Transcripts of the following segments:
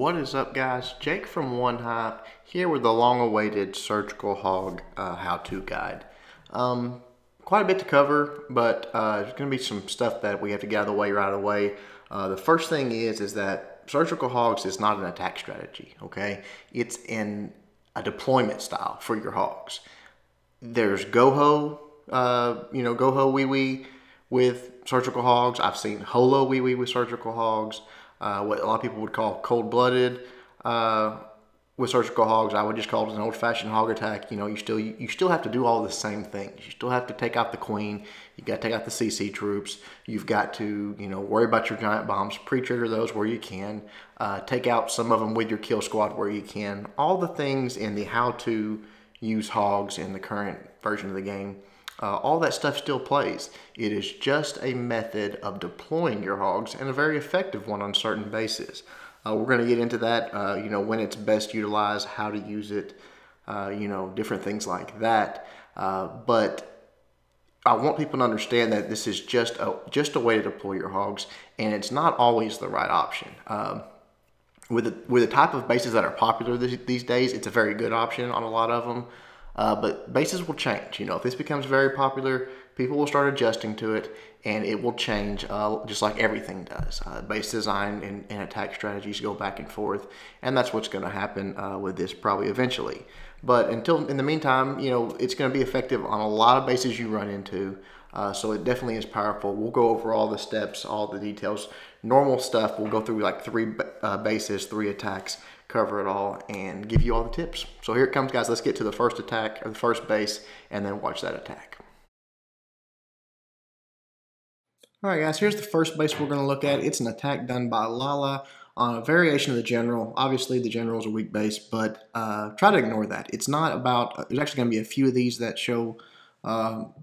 What is up, guys? Jake from One Hype here with the long-awaited surgical hog how-to guide. Quite a bit to cover, but there's going to be some stuff that we have to get out of the way right away. The first thing is that surgical hogs is not an attack strategy. Okay, it's in a deployment style for your hogs. There's go-ho, go-ho wee-wee with surgical hogs. I've seen holo wee-wee with surgical hogs. What a lot of people would call cold-blooded with surgical hogs. I would just call it an old-fashioned hog attack. You know, you still have to do all the same things. You still have to take out the queen. You got to take out the CC troops. You've got to, worry about your giant bombs. Pre-trigger those where you can. Take out some of them with your kill squad where you can. All the things in the how to use hogs in the current version of the game. All that stuff still plays. It is just a method of deploying your hogs, and a very effective one on certain bases. We're going to get into that, when it's best utilized, how to use it, different things like that. But I want people to understand that this is just a way to deploy your hogs, and it's not always the right option. With the type of bases that are popular these days, it's a very good option on a lot of them. But bases will change. If this becomes very popular, people will start adjusting to it, and it will change just like everything does. Base design and attack strategies go back and forth, and that's what's going to happen with this probably eventually. But in the meantime, it's going to be effective on a lot of bases you run into. So it definitely is powerful. We'll go over all the steps, all the details. Normal stuff, we'll go through like 3 bases, 3 attacks, cover it all, and give you all the tips. So here it comes, guys. Let's get to the first attack, or the first base, and then watch that attack. All right, guys, here's the first base we're going to look at. It's an attack done by Lala on a variation of the general. Obviously, the general is a weak base, but try to ignore that. It's not about, there's actually going to be a few of these that show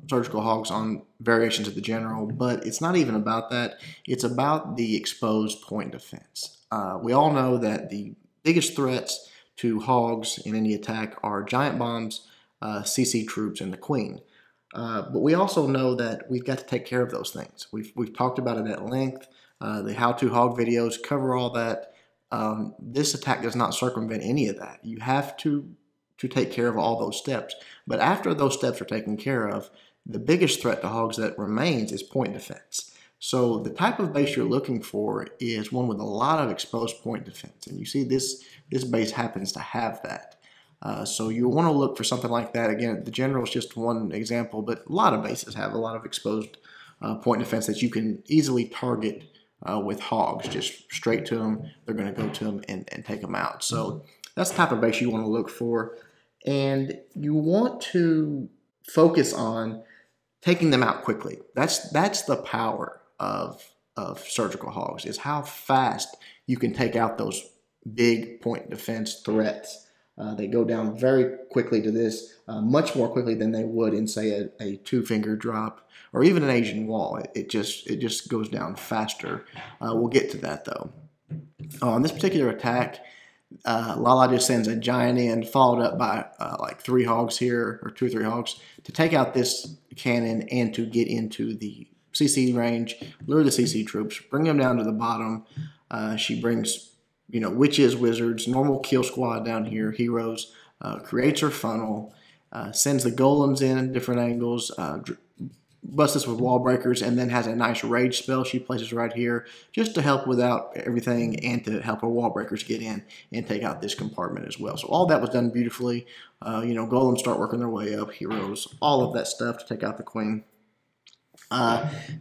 surgical hogs on variations of the general, but it's not even about that. It's about the exposed point defense. We all know that the biggest threats to hogs in any attack are giant bombs, CC troops, and the queen. But we also know that we've got to take care of those things. We've talked about it at length. The how-to hog videos cover all that. This attack does not circumvent any of that. You have to take care of all those steps. But after those steps are taken care of, the biggest threat to hogs that remains is point defense. So the type of base you're looking for is one with a lot of exposed point defense. And you see this base happens to have that. So you want to look for something like that. Again, the general is just one example, but a lot of bases have a lot of exposed point defense that you can easily target with hogs. Just straight to them, they're going to go to them and take them out. So that's the type of base you want to look for. And you want to focus on taking them out quickly. That's the power of surgical hogs, is how fast you can take out those big point defense threats. They go down very quickly to this, much more quickly than they would in, say, a 2-finger drop or even an Asian wall. It just goes down faster. We'll get to that, though. On this particular attack, Lala just sends a giant in, followed up by like 3 hogs here, or 2 or 3 hogs, to take out this cannon and to get into the CC range, lure the CC troops, bring them down to the bottom. She brings, witches, wizards, normal kill squad down here, heroes, creates her funnel, sends the golems in different angles, busts us with wall breakers, and then has a nice rage spell she places right here just to help without everything and to help her wall breakers get in and take out this compartment as well. So all that was done beautifully. Golems start working their way up, heroes, all of that stuff to take out the queen.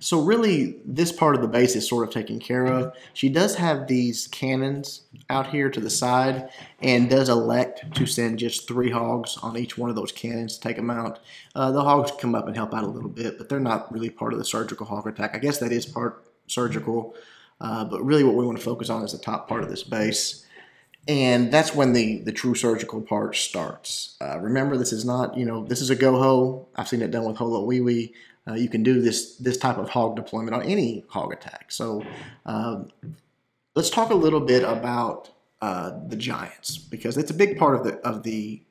So really, this part of the base is sort of taken care of. She does have these cannons out here to the side and does elect to send just 3 hogs on each one of those cannons to take them out. The hogs come up and help out a little bit, but they're not really part of the surgical hog attack. I guess that is part surgical, but really what we want to focus on is the top part of this base. And that's when the true surgical part starts. Remember, this is not, this is a go-ho. I've seen it done with holo wee-wee. You can do this type of hog deployment on any hog attack. So let's talk a little bit about the giants, because it's a big part of the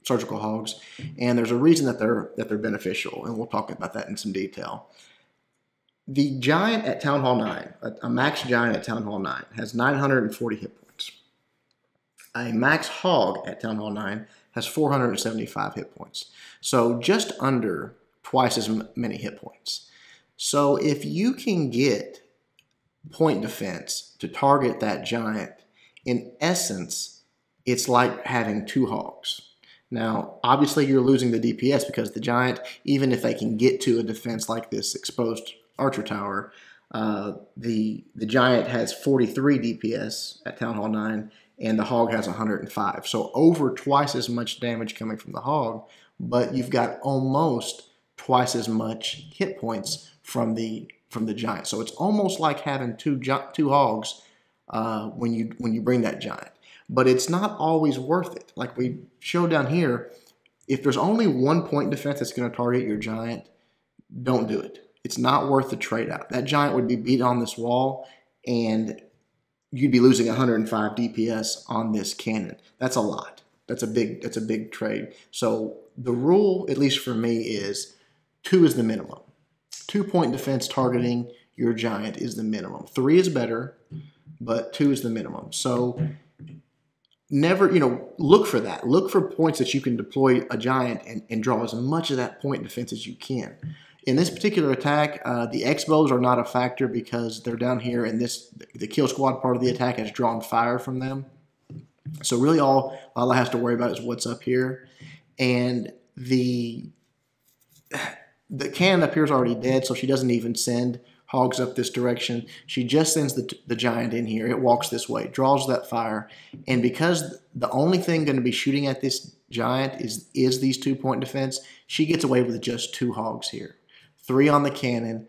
surgical hogs, and there's a reason that they're beneficial, and we'll talk about that in some detail. The giant at Town Hall 9, a max giant at Town Hall 9, has 940 hit points. A max hog at Town Hall 9 has 475 hit points. So just under twice as many hit points. So if you can get point defense to target that giant, in essence, it's like having 2 hogs. Now, obviously you're losing the DPS because the giant, even if they can get to a defense like this exposed archer tower, the giant has 43 DPS at Town Hall 9, and the hog has 105. So over twice as much damage coming from the hog, but you've got almost twice as much hit points from the giant. So it's almost like having two hogs when you bring that giant. But it's not always worth it. Like we showed down here, if there's only 1 point defense that's going to target your giant, don't do it. It's not worth the trade out. That giant would be beat on this wall, and you'd be losing 105 DPS on this cannon. That's a lot. That's a big trade. So the rule, at least for me, is 2 is the minimum. 2 point defense targeting your giant is the minimum. 3 is better, but 2 is the minimum. So never, look for that. Look for points that you can deploy a giant and draw as much of that point defense as you can. In this particular attack, the X-bows are not a factor because they're down here, and the kill squad part of the attack has drawn fire from them. So really all Lala has to worry about is what's up here. And the cannon up here is already dead, so she doesn't even send hogs up this direction. She just sends the giant in here. It walks this way, draws that fire. And because the only thing going to be shooting at this giant is these 2 point defense, she gets away with just 2 hogs here. 3 on the cannon,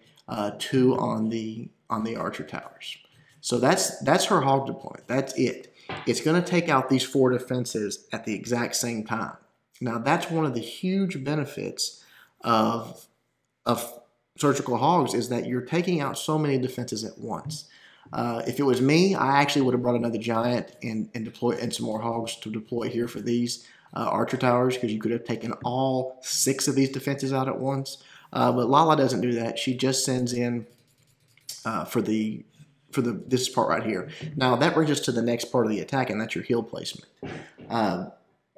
2 on the archer towers. So that's her hog deployment. That's it. It's going to take out these 4 defenses at the exact same time. Now that's one of the huge benefits of surgical hogs, is that you're taking out so many defenses at once. If it was me, I actually would have brought another giant and some more hogs to deploy here for these archer towers, because you could have taken all 6 of these defenses out at once. But Lala doesn't do that. She just sends in for this part right here. Now that brings us to the next part of the attack, and that's your heal placement.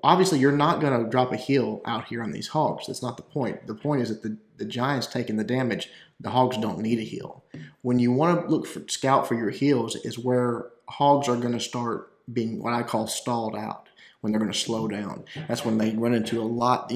Obviously, you're not going to drop a heal out here on these hogs. That's not the point. The point is that the giant's taking the damage. The hogs don't need a heal. When you want to scout for your heals is where hogs are going to start being what I call stalled out, when they're going to slow down. That's when they run into a lot,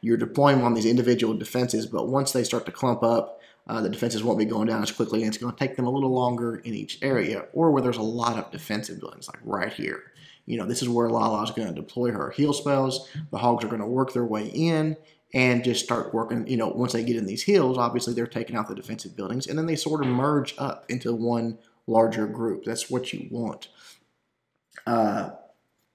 you're deploying them on these individual defenses, but once they start to clump up, the defenses won't be going down as quickly, and it's going to take them a little longer in each area, or where there's a lot of defensive buildings, like right here. This is where Lala is going to deploy her heal spells. The hogs are going to work their way in and just start working. Once they get in these heals, obviously they're taking out the defensive buildings, and then they sort of merge up into one larger group. That's what you want.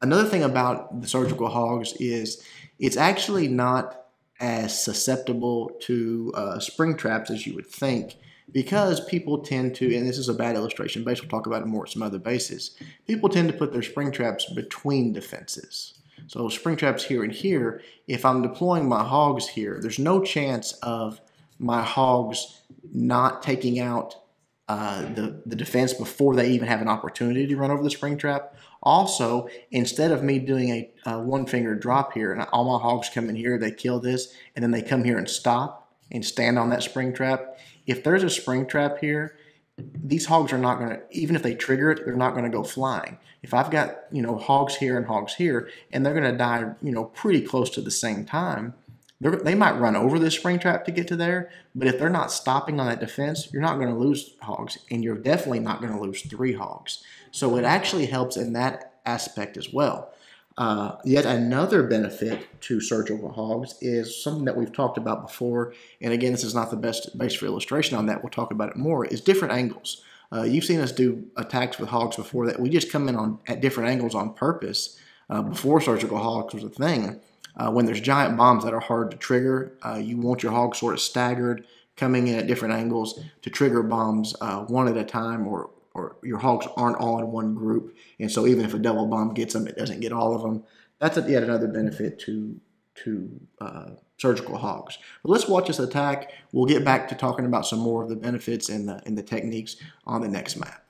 Another thing about the surgical hogs is it's actually not as susceptible to spring traps as you would think, because people tend to, and this is a bad illustration, base will talk about it more at some other bases, people tend to put their spring traps between defenses. So spring traps here and here, if I'm deploying my hogs here, there's no chance of my hogs not taking out the defense before they even have an opportunity to run over the spring trap. Also, instead of me doing a one-finger drop here, and all my hogs come in here, they kill this, and then they come here and stop and stand on that spring trap. If there's a spring trap here, these hogs are not going to, even if they trigger it, they're not going to go flying. If I've got, hogs here and hogs here, and they're going to die, pretty close to the same time, they might run over this spring trap to get to there, but if they're not stopping on that defense, you're not going to lose hogs, and you're definitely not going to lose 3 hogs. So it actually helps in that aspect as well. Yet another benefit to surgical hogs is something that we've talked about before, and again, this is not the best base for illustration on that, we'll talk about it more, is different angles. You've seen us do attacks with hogs before that we just come in at different angles on purpose before surgical hogs was a thing. When there's giant bombs that are hard to trigger, you want your hogs sort of staggered, coming in at different angles to trigger bombs one at a time, or your hogs aren't all in one group, and so even if a double bomb gets them, it doesn't get all of them. That's yet another benefit to surgical hogs. But let's watch this attack. We'll get back to talking about some more of the benefits and the techniques on the next map.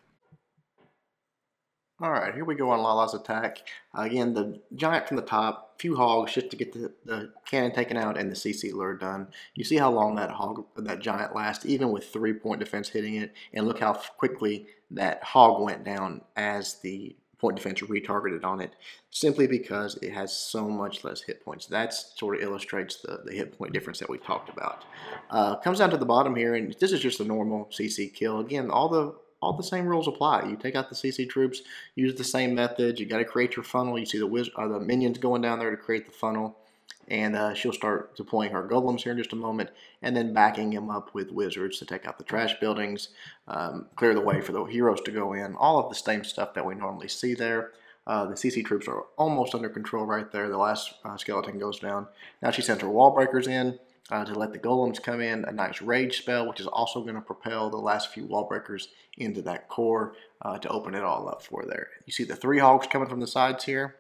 All right, here we go on Laas Attack. Again, the giant from the top, few hogs just to get the cannon taken out and the CC lure done. You see how long that giant lasts, even with 3-point defense hitting it, and look how quickly that hog went down as the point defense retargeted on it, simply because it has so much less hit points. That sort of illustrates the hit point difference that we talked about. Comes down to the bottom here, and this is just a normal CC kill. Again, all the same rules apply. You take out the CC troops, use the same methods. You got to create your funnel. You see the minions going down there to create the funnel, and she'll start deploying her golems here in just a moment, and then backing him up with wizards to take out the trash buildings, clear the way for the heroes to go in. All of the same stuff that we normally see there. The CC troops are almost under control right there. The last skeleton goes down. Now she sends her wall breakers in to let the golems come in. A nice rage spell, which is also going to propel the last few wall breakers into that core to open it all up for there. You see the 3 hogs coming from the sides here,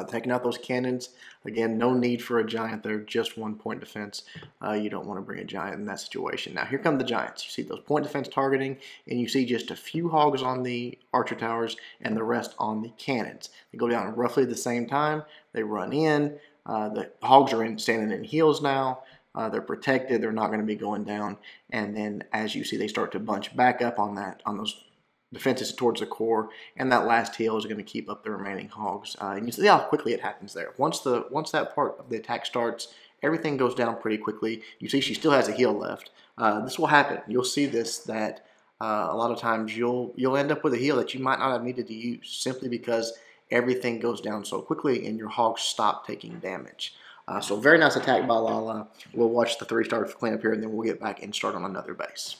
taking out those cannons. Again, no need for a giant there, just 1-point defense. You don't want to bring a giant in that situation. Now here come the giants. You see those point defense targeting, and you see just a few hogs on the archer towers and the rest on the cannons. They go down roughly the same time. They run in. The hogs are standing in heels now. They're protected. They're not going to be going down. And then, as you see, they start to bunch back up on those defenses towards the core. And that last heel is going to keep up the remaining hogs. And you see how quickly it happens there. Once that part of the attack starts, everything goes down pretty quickly. You see, she still has a heel left. This will happen. You'll see this that a lot of times you'll end up with a heel that you might not have needed to use simply because everything goes down so quickly and your hogs stop taking damage. So very nice attack by Lala. We'll watch the 3-star cleanup here, and then we'll get back and start on another base.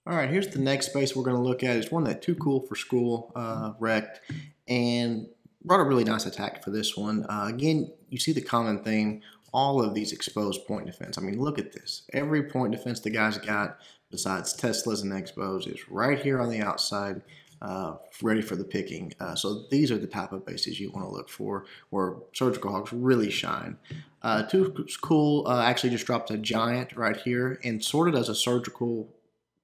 All right, here's the next base we're going to look at. It's one that's too cool for school, wrecked, and brought a really nice attack for this one. Again, you see the common theme, all of these exposed point defense. I mean, look at this. Every point defense the guy's got, besides Teslas and Expos, is right here on the outside, ready for the picking. So these are the type of bases you want to look for where surgical hogs really shine. Too cool actually just dropped a giant right here and sorted as a surgical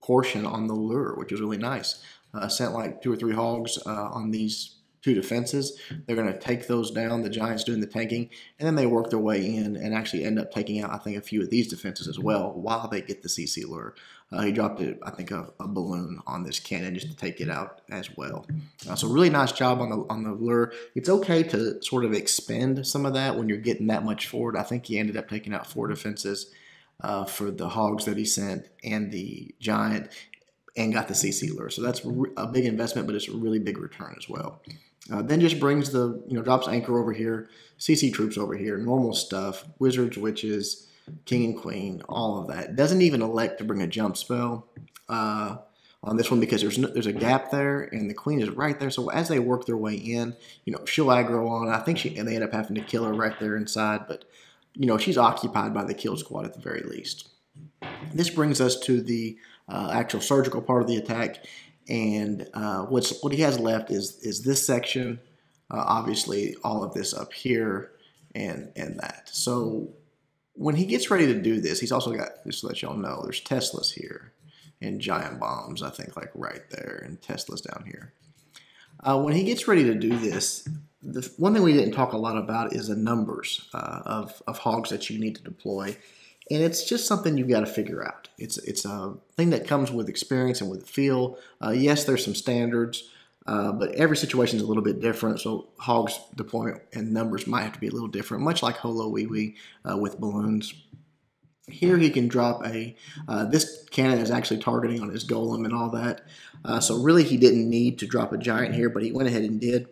portion on the lure, which is really nice. Sent like 2 or 3 hogs on these 2 defenses. They're going to take those down, the giants doing the tanking, and then they work their way in and actually end up taking out, I think, a few of these defenses as well while they get the CC lure. He dropped, I think, a balloon on this cannon just to take it out as well. So really nice job on the lure. It's okay to sort of expend some of that when you're getting that much forward. I think he ended up taking out 4 defenses for the hogs that he sent and the giant, and got the CC lure. So that's a big investment, but it's a really big return as well. Then just brings drops anchor over here, CC troops over here, normal stuff, wizards, witches, king and queen, all of that. Doesn't even elect to bring a jump spell on this one because there's a gap there, and the queen is right there. So as they work their way in, she'll aggro on. I think and they end up having to kill her right there inside, but she's occupied by the kill squad at the very least. This brings us to the actual surgical part of the attack. And what he has left is this section, obviously all of this up here, and that. So when he gets ready to do this, he's also got, just to let y'all know, there's Teslas here and giant bombs, I think, like right there, and Teslas down here. When he gets ready to do this, the one thing we didn't talk a lot about is the numbers of hogs that you need to deploy. And it's just something you've got to figure out. It's a thing that comes with experience and with feel. Yes, there's some standards, but every situation is a little bit different. So hogs deployment and numbers might have to be a little different, much like Holo Wee Wee with balloons. Here he can drop this cannon is actually targeting on his golem and all that. So really he didn't need to drop a giant here, but he went ahead and did.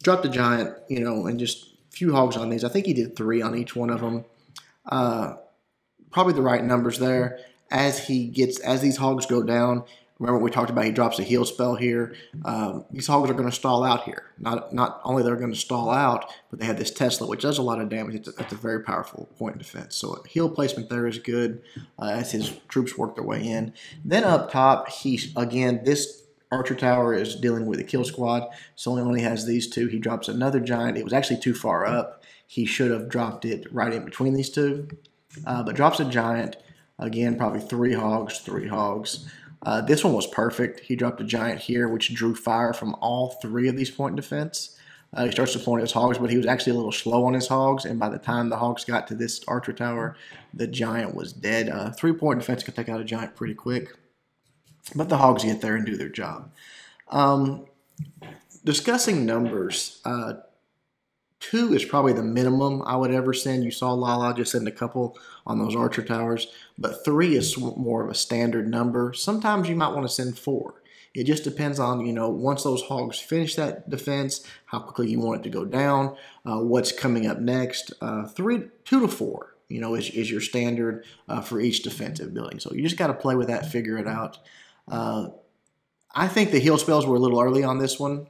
Dropped a giant, and just a few hogs on these. I think he did 3 on each one of them. Probably the right numbers there. As these hogs go down, remember what we talked about, he drops a heal spell here. These hogs are going to stall out here. Not only they're going to stall out, but they have this Tesla, which does a lot of damage. It's a very powerful point defense. So heal placement there is good as his troops work their way in. Then up top, this archer tower is dealing with a kill squad, so he only has these 2. He drops another giant. It was actually too far up. He should have dropped it right in between these 2. But drops a giant, again, probably 3 hogs. This one was perfect. He dropped a giant here, which drew fire from all three of these point defense. He starts deploying his hogs, but he was actually a little slow on his hogs, and by the time the hogs got to this archer tower, the giant was dead. 3-point defense could take out a giant pretty quick, but the hogs get there and do their job. Discussing numbers, 2 is probably the minimum I would ever send. You saw Lala just send a couple on those archer towers, but 3 is more of a standard number. Sometimes you might want to send 4. It just depends on, once those hogs finish that defense, how quickly you want it to go down, what's coming up next. 2 to 4, is your standard for each defensive building. So you just got to play with that, figure it out. I think the heal spells were a little early on this one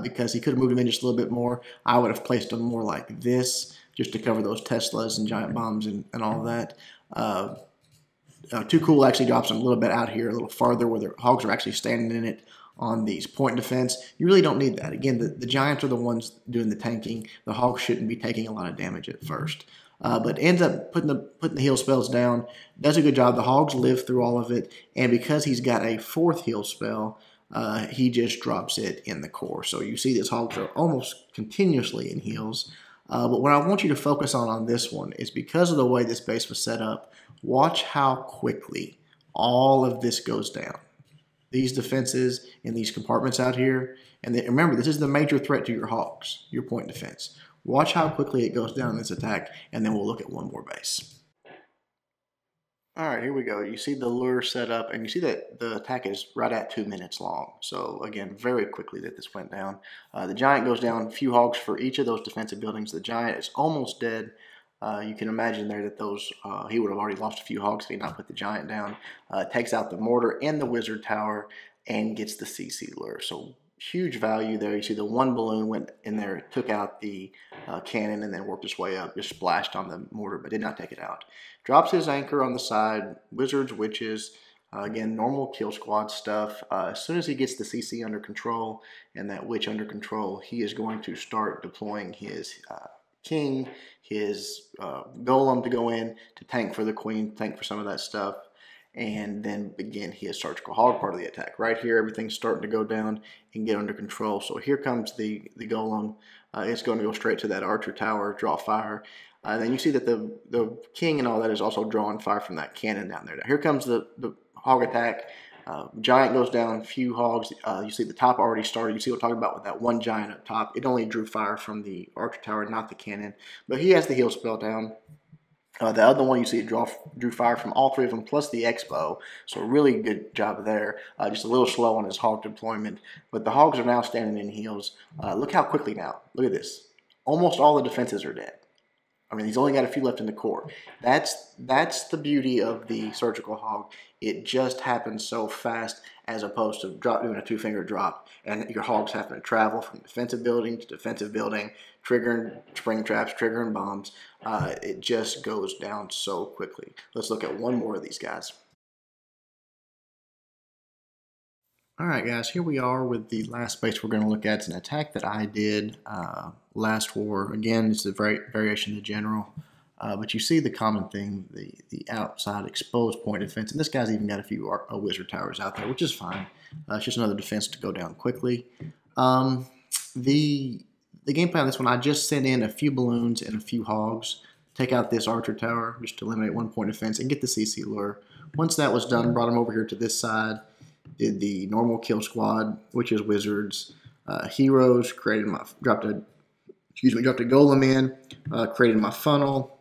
because he could have moved them in just a little bit more. I would have placed them more like this just to cover those Teslas and giant bombs and all that. Too Cool actually drops them a little bit out here, a little farther where the hogs are actually standing in it on these point defense. You really don't need that. Again, the giants are the ones doing the tanking. The hogs shouldn't be taking a lot of damage at first. But ends up putting the heal spells down. Does a good job. The hogs live through all of it. And because he's got a 4th heal spell, he just drops it in the core. So you see these hogs are almost continuously in heals. But what I want you to focus on this one is because of the way this base was set up, watch how quickly all of this goes down. These defenses in these compartments out here. And then, remember, this is the major threat to your hogs, your point defense. Watch how quickly it goes down in this attack, and then we'll look at one more base. All right, here we go. You see the lure set up, and you see that the attack is right at 2 minutes long. So, again, very quickly that this went down. The giant goes down, a few hogs for each of those defensive buildings. The giant is almost dead. You can imagine there that he would have already lost a few hogs if he had not put the giant down. Takes out the mortar and the wizard tower and gets the CC lure. So, huge value there. You see the one balloon went in there, took out the cannon, and then worked its way up, just splashed on the mortar, but did not take it out. Drops his anchor on the side, wizards, witches, again, normal kill squad stuff. As soon as he gets the CC under control and that witch under control, he is going to start deploying his king, his golem to go in to tank for the queen, tank for some of that stuff, and then begin his surgical hog part of the attack. Right here, everything's starting to go down and get under control. So here comes the golem. It's going to go straight to that archer tower, draw fire. Then you see that the king and all that is also drawing fire from that cannon down there. Now, here comes the hog attack. Giant goes down, few hogs. You see the top already started. You see what I'm talking about with that one giant up top. It only drew fire from the archer tower, not the cannon. But he has the heal spell down. The other one, you see it drew fire from all 3 of them, plus the Expo. So really good job there. Just a little slow on his hog deployment. But the hogs are now standing in heals. Look how quickly now. Look at this. Almost all the defenses are dead. I mean, he's only got a few left in the core. That's the beauty of the surgical hog. It just happens so fast as opposed to doing a 2-finger drop. And your hogs having to travel from defensive building to defensive building, triggering spring traps, triggering bombs. It just goes down so quickly. Let's look at one more of these guys. All right, guys, here we are with the last base we're going to look at. It's an attack that I did last war. Again, it's a variation of the general. But you see the common thing, the outside exposed point defense. And this guy's even got a few wizard towers out there, which is fine. It's just another defense to go down quickly. The game plan on this one, I just sent in a few balloons and a few hogs. Take out this archer tower just to eliminate 1-point defense and get the CC lure. Once that was done, brought him over here to this side. Did the normal kill squad, which is wizards, heroes. Dropped a golem in. Created my funnel.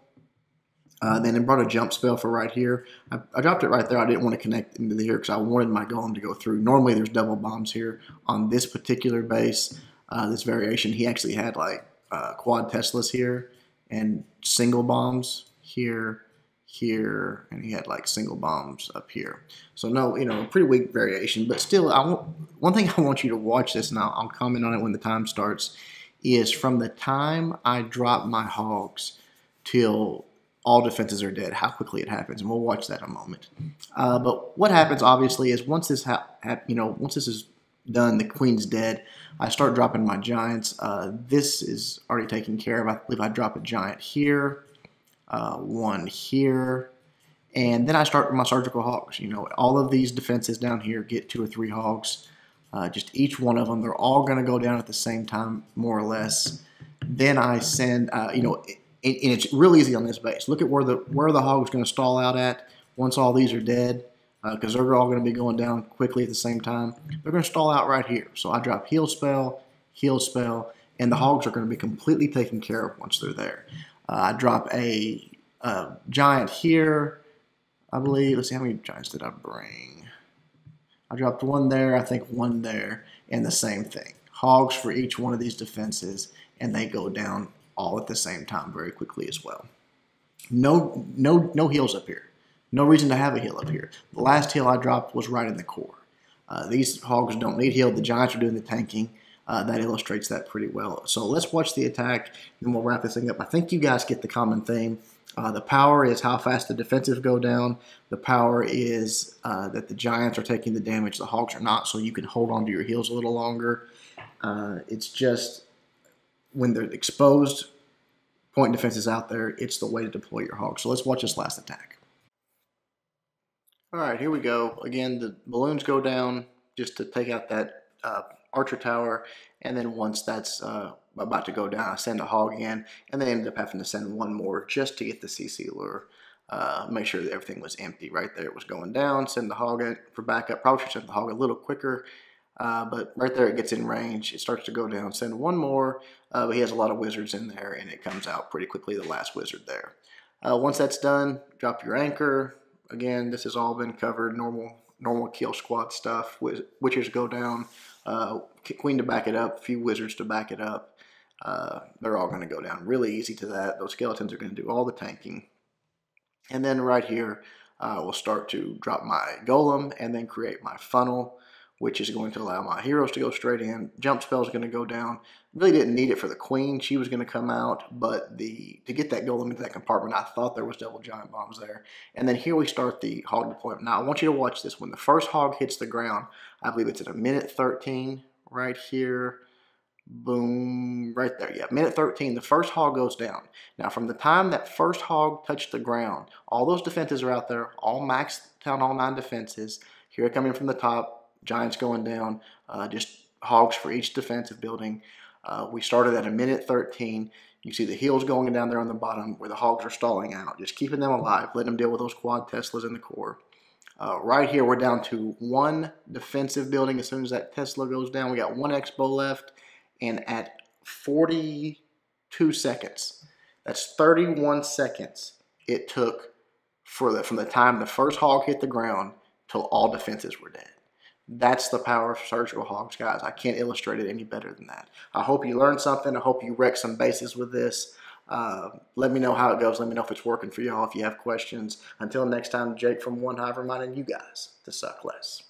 Then it brought a jump spell for right here. I dropped it right there. I didn't want to connect into the here because I wanted my golem to go through. Normally there's double bombs here. On this particular base, this variation, he actually had like quad Teslas here and single bombs here, here, and he had like single bombs up here. So no, pretty weak variation, but still, one thing I want you to watch this, and I'll comment on it when the time starts, is from the time I drop my hogs till all defenses are dead, how quickly it happens, and we'll watch that in a moment. But what happens, obviously, is once this is done, the queen's dead, I start dropping my giants. This is already taken care of. I believe I drop a giant here, one here, And then I start with my surgical hogs. You know, all of these defenses down here get 2 or 3 hogs. Just each one of them, they're all going to go down at the same time, more or less. Then I send, you know, and it's real easy on this base. Look at where the hog's going to stall out at once all these are dead, because they're all going to be going down quickly at the same time. They're going to stall out right here. So I drop heal spell, and the hogs are going to be completely taken care of once they're there. I drop a giant here, I believe. Let's see, how many giants did I bring? I dropped 1 there, I think 1 there, and the same thing. Hogs for each one of these defenses, and they go down all at the same time very quickly as well. No heals up here. No reason to have a heal up here. The last heal I dropped was right in the core. These hogs don't need heal. The giants are doing the tanking. That illustrates that pretty well. So let's watch the attack, and we'll wrap this thing up. I think you guys get the common theme. The power is how fast the defensives go down. The power is that the giants are taking the damage, the hogs are not, so you can hold on to your heals a little longer. It's just when they're exposed, point defenses out there, it's the way to deploy your hogs. So let's watch this last attack. All right, here we go. Again, the balloons go down just to take out that archer tower, and then once that's about to go down, I send a hog in, and then ended up having to send 1 more just to get the CC lure. Make sure that everything was empty right there. It was going down, send the hog in for backup. Probably should send the hog a little quicker, but right there it gets in range. It starts to go down, send 1 more, but he has a lot of wizards in there, and it comes out pretty quickly, the last wizard there. Once that's done, drop your anchor. Again, this has all been covered, normal kill squad stuff. Witchers go down, queen to back it up, a few wizards to back it up. They're all going to go down really easy to that. Those skeletons are going to do all the tanking. And then right here, we'll start to drop my golem and then create my funnel, which is going to allow my heroes to go straight in. Jump spell is going to go down. Really didn't need it for the queen. She was going to come out, but to get that golem into that compartment, I thought there was double giant bombs there. And then here we start the hog deployment. Now, I want you to watch this. When the first hog hits the ground, I believe it's at a minute 13 right here. Boom, right there. Yeah, minute 13, the first hog goes down. Now, from the time that first hog touched the ground, all those defenses are out there, all maxed down, all 9 defenses. Here coming from the top, giants going down, just hogs for each defensive building. We started at a minute 13. You see the heals going down there on the bottom where the hogs are stalling out, just keeping them alive, letting them deal with those quad Teslas in the core. Right here, we're down to 1 defensive building. As soon as that Tesla goes down, we got 1 expo left. And at 42 seconds, that's 31 seconds it took from the time the first hog hit the ground till all defenses were dead. That's the power of surgical hogs, guys. I can't illustrate it any better than that. I hope you learned something. I hope you wrecked some bases with this. Let me know how it goes. Let me know if it's working for y'all, if you have questions. Until next time, Jake from One Hive reminding you guys to suck less.